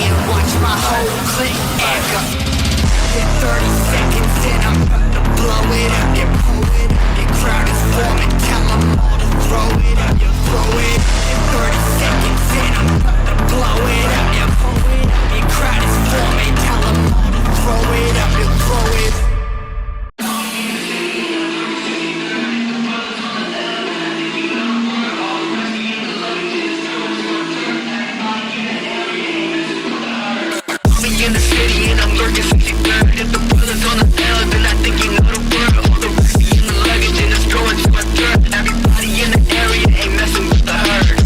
and watch my whole clique echo. Yeah, 30 seconds and I'm about to blow it up. Yeah, pull it up. The crowd is forming, tell them all to throw it up. Yeah, throw it up. Yeah, 30 seconds and I'm about to blow it up. Yeah, pull it up. The crowd is forming, tell them all to throw it up. Yeah, throw it up. In the city and I'm lurking 63rd. If the brothers on the L, then I think you know the word. All the whiskey in the luggage and it's going to a third. Everybody in the area ain't messing with the herd.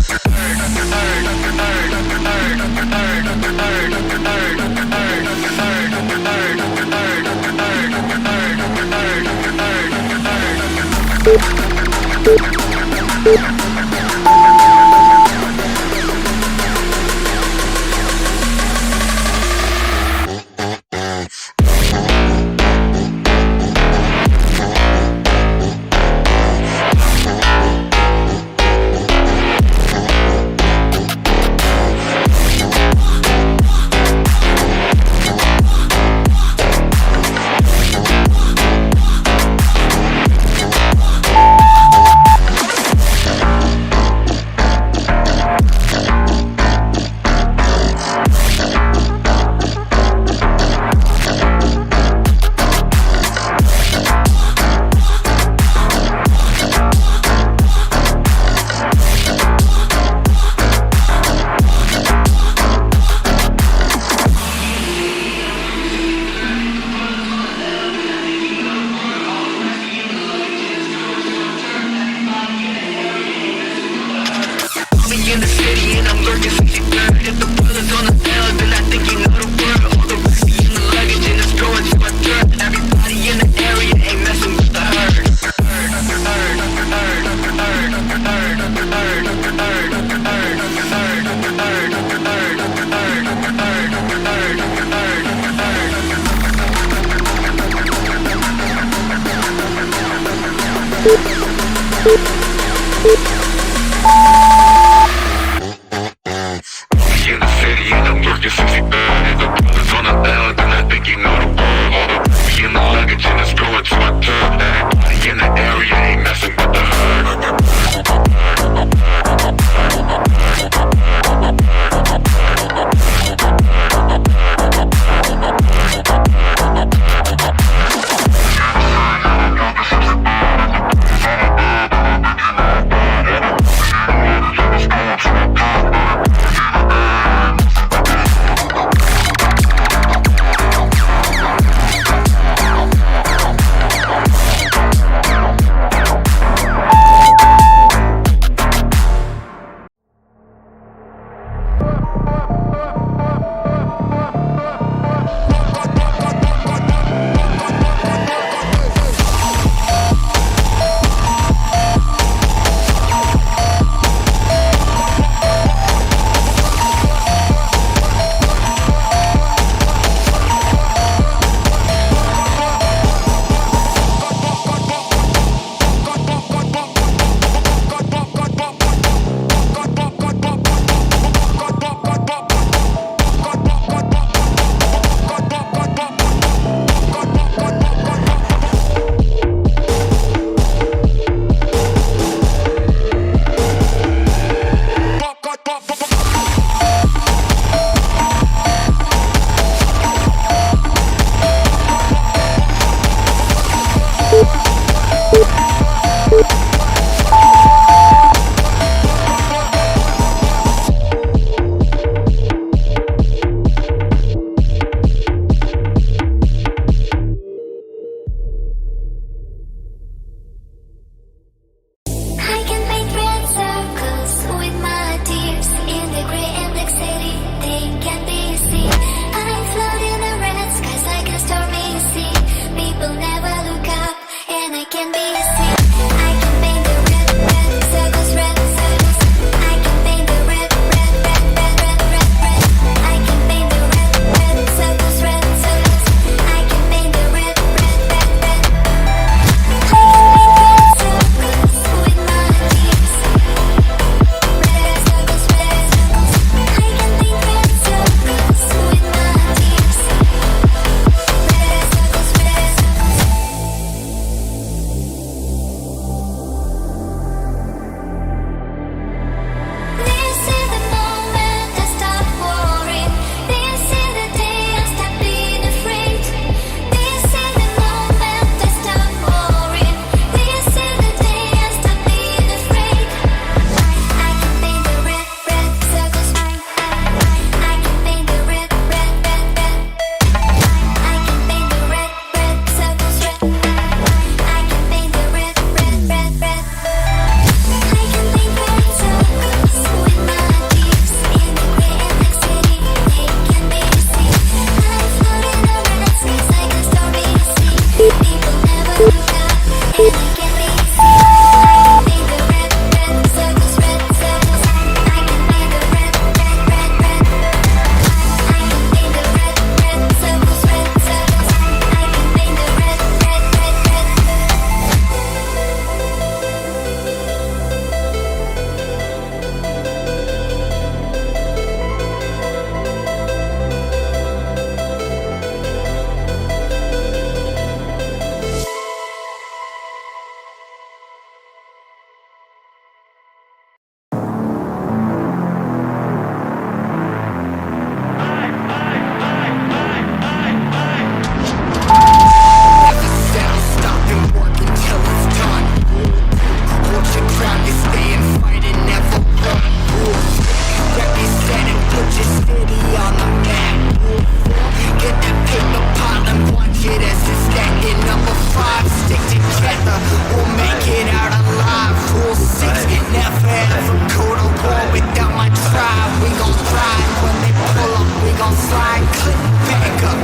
right click back up.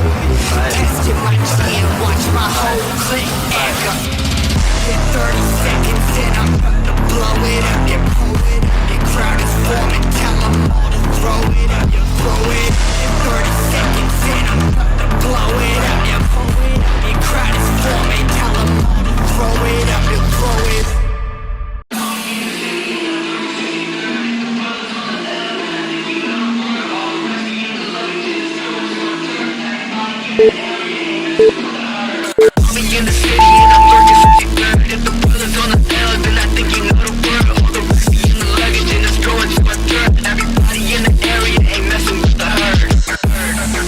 Testing my chin, watch my whole click back up. Yeah, 30 seconds and I'm about to blow it up. Yeah, pull it up. The crowd is forming, tell them all to throw it up. Yeah, throw it up. Yeah, 30 seconds and I'm about to blow it up. Yeah, pull it up. The crowd is forming, tell them all to throw it up. Yeah, throw it up. In the city and I'm working for the bird. If the bullets on the hill, then I think you know the word. All the whiskey in the luggage and it's going to my dirt. Everybody in the area ain't messing with the herd.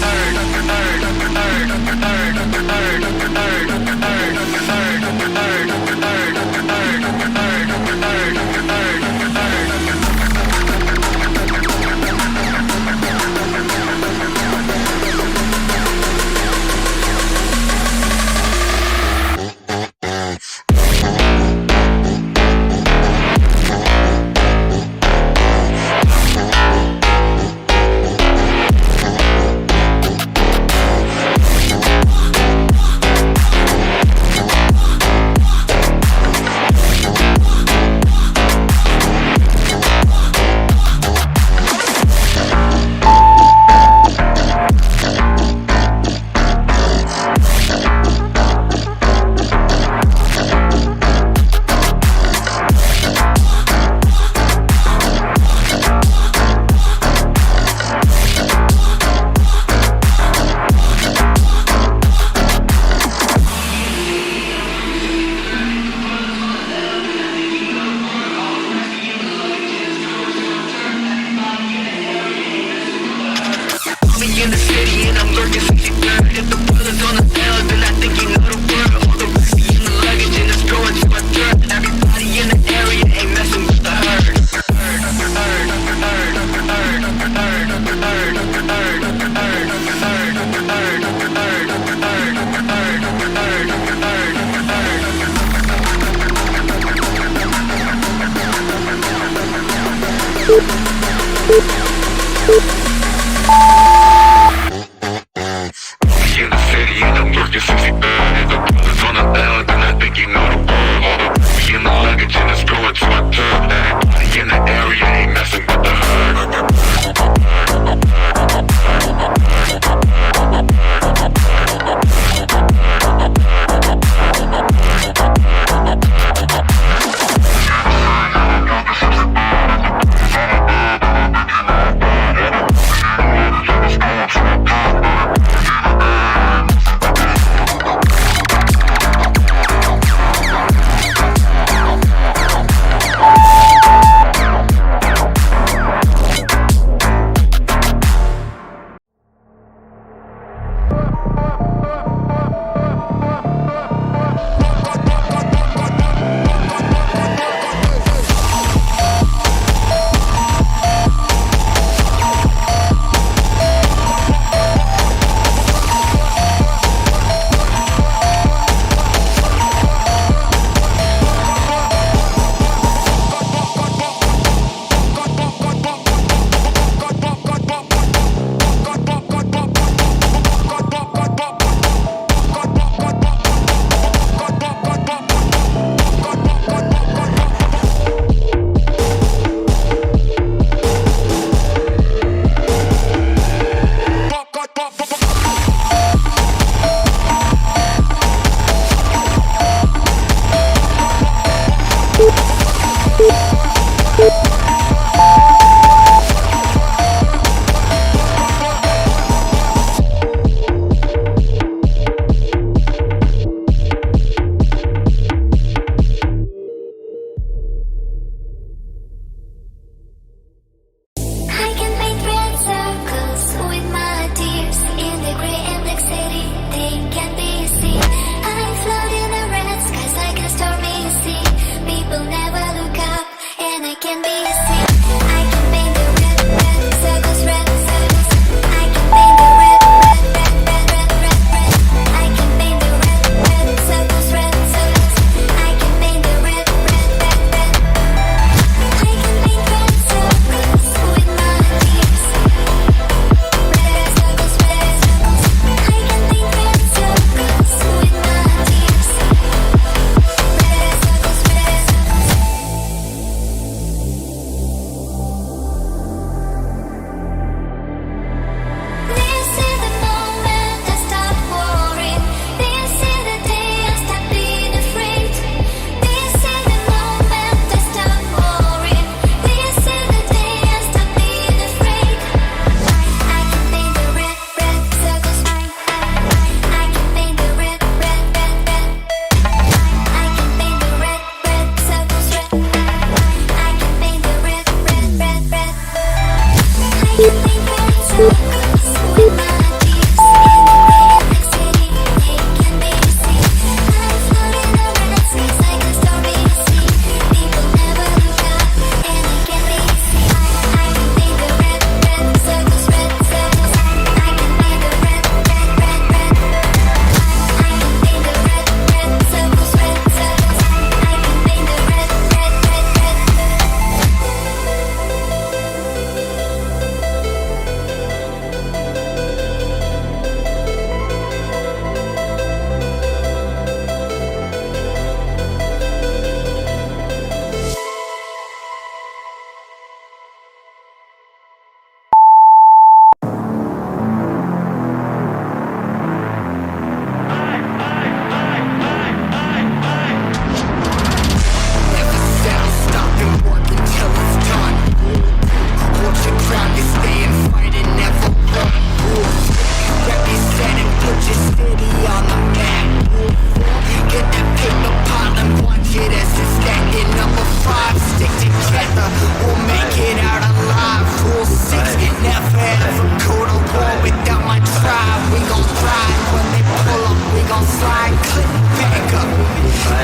slide, click back up.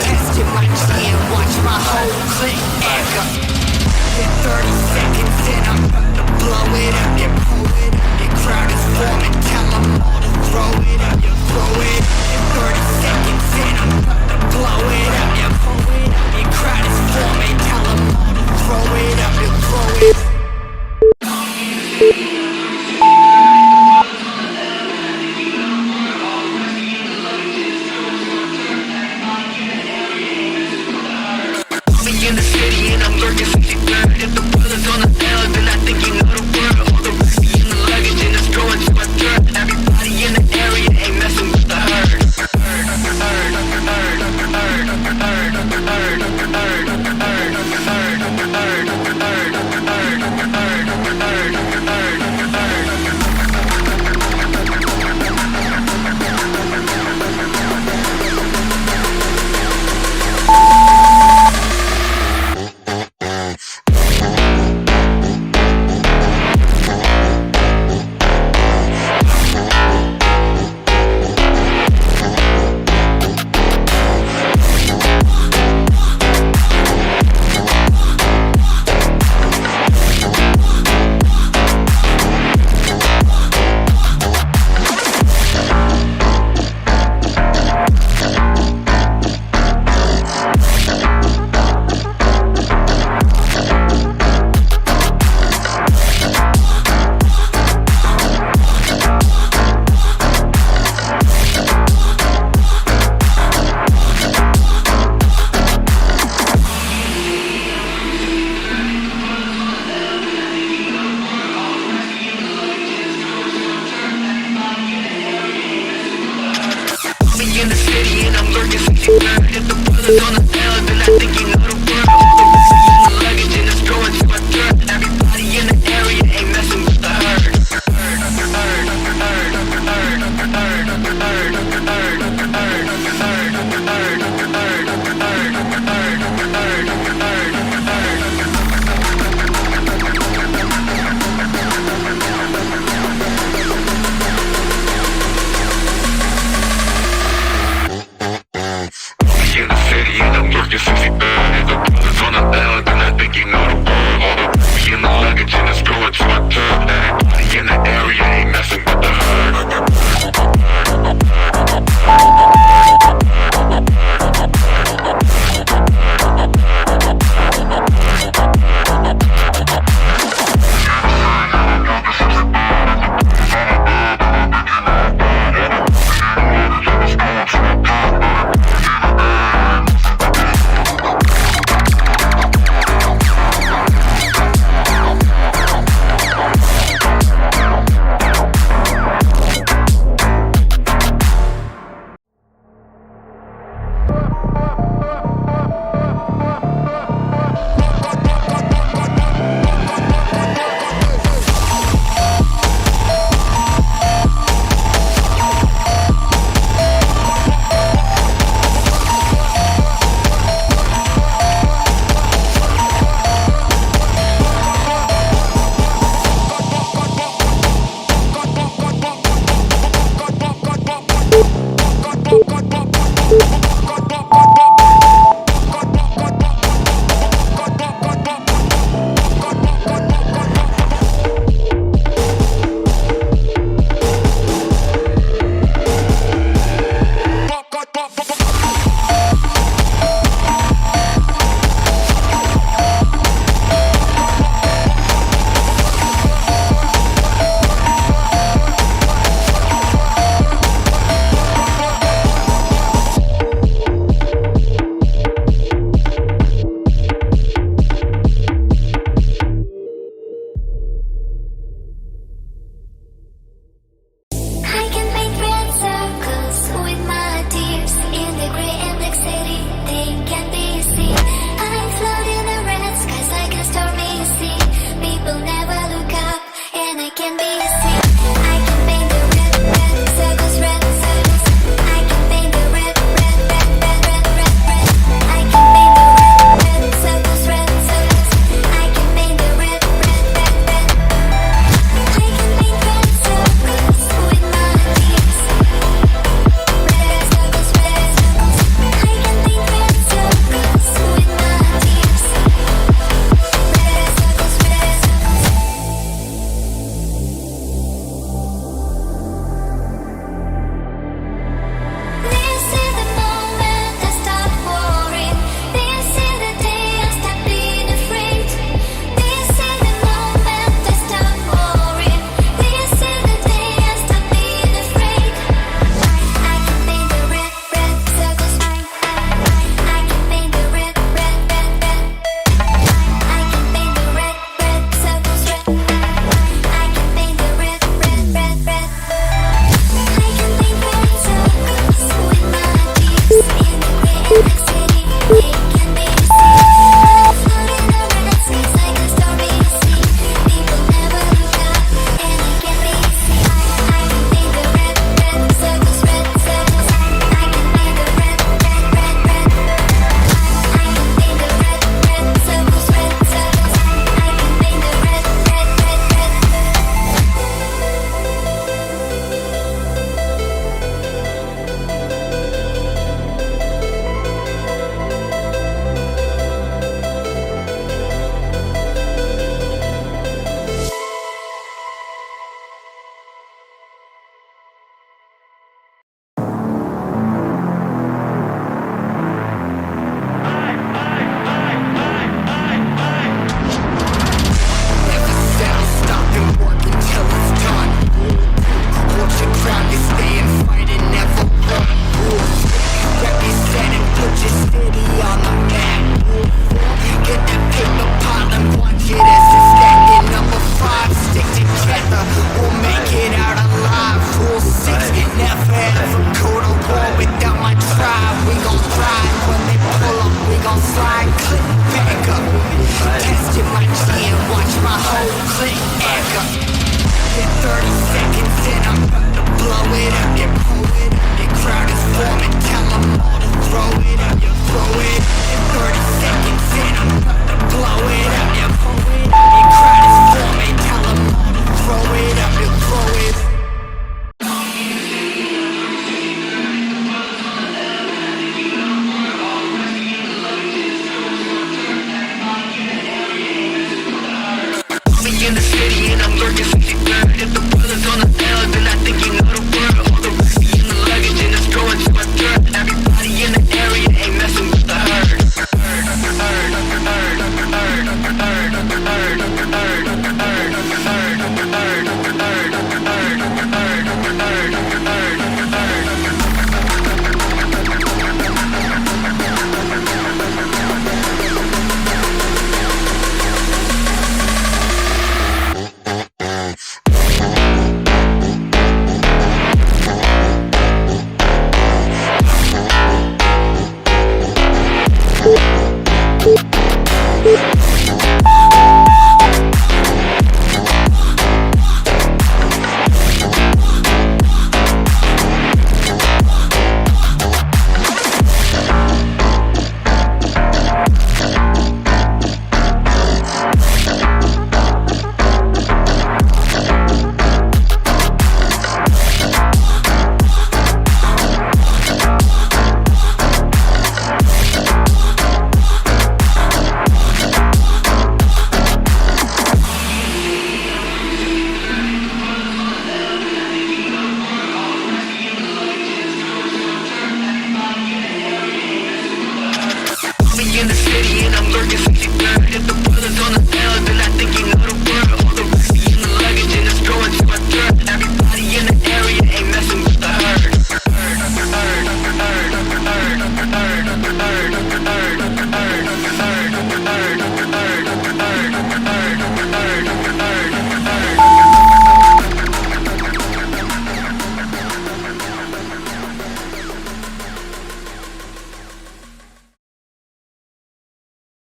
Testing my chin, watch my whole click back up. In 30 seconds and I'm about to blow it up. You pull it up, your crowd is forming, tell them all to throw it up. You throw it in 30 seconds and I'm about to blow it up. You pull it up, your crowd is forming, tell them all to throw it up. You throw it. In the city and I'm lurking 53rd. If the brother's on the field, then I think you know the word. All the risky in the luggage and it's going to my third. Everybody in the area ain't messing with the herd. In the city and I'm lurking 53rd. If the brother's on the field, then I think you know